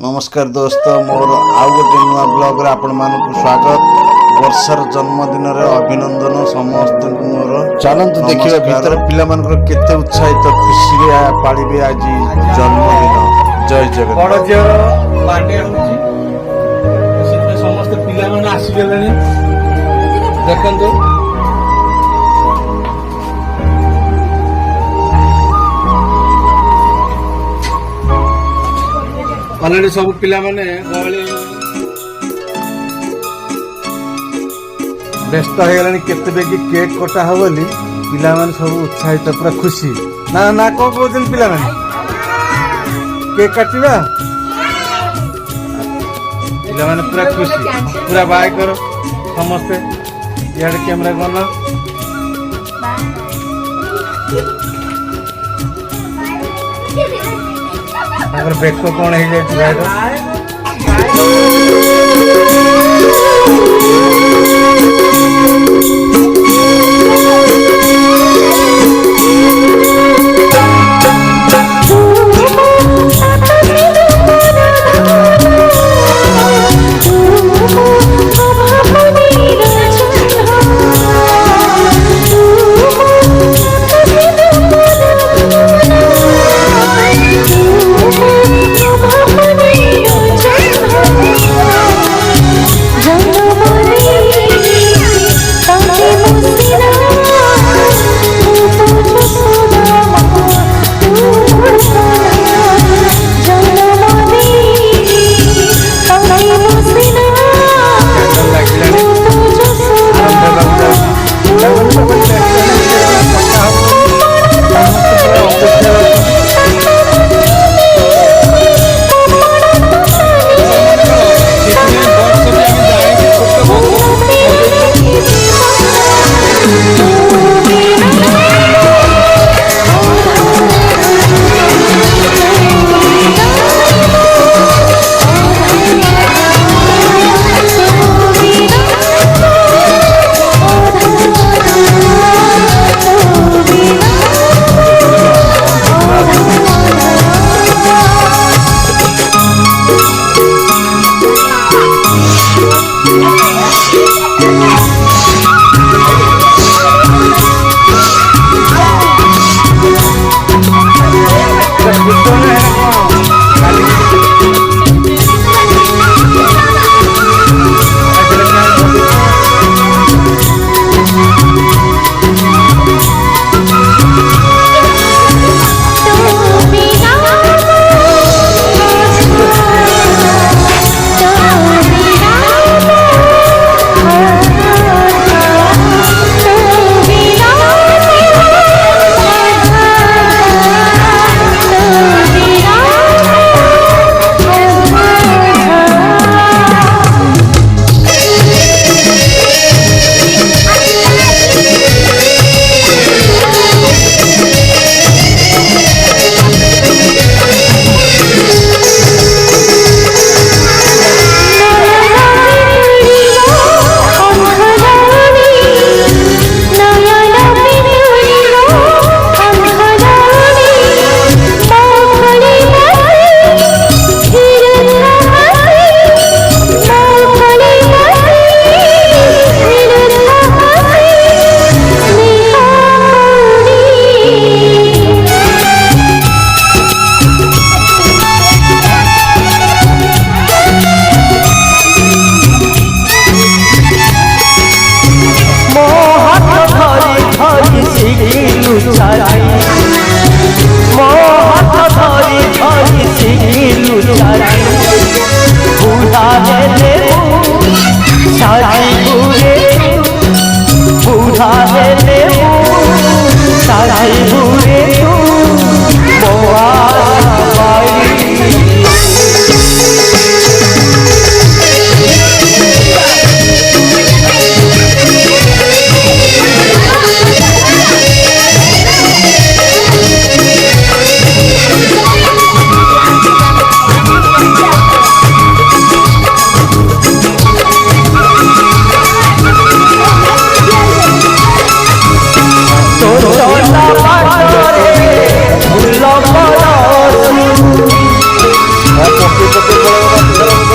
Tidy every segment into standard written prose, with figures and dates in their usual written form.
नमस्कार दोस्त मोर आउ गोटे नुआ ब्लॉग रे आपण मानकु स्वागत। वर्षार जन्मदिन रे अभिनंदन समस्त मोर। चलंतु देखिबा भीतर पिला मानकर केते उत्साहित खुशी रे पाळिबे आज जन्मदिन। जय जगन्नाथ। बड़ झियर बर्थडे होची सेते समस्त पिला माने आसी गेलेनी देखंतु। अलरेडी सब पिला माने गहली व्यस्त हो गलानी केते बेगी केक कटा हो बोली पिला माने सब उत्साहित पूरा खुशी ना ना को दिन पिला माने केक काटिबा पिला माने पूरा खुशी पूरा बाय करो समस्त यार कैमरा गना अगर बेक को कौन है जे ड्राइवर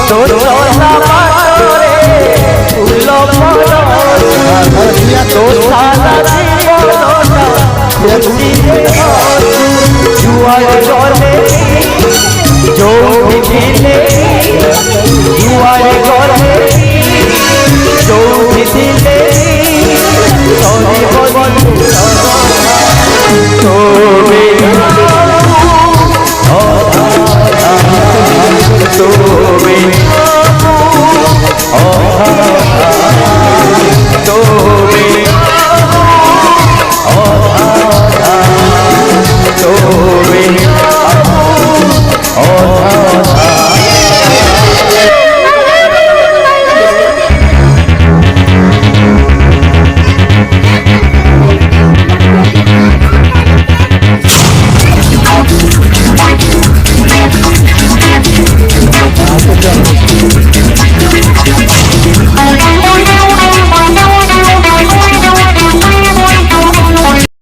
তো চলা বাটরে ফুল পরশু তো সারা জীবনটা খুশিতে অছু জুয়ার গলে যৌবি দিলে জুয়ার গলে যৌবি দিলে তরি বন্ধু তোরে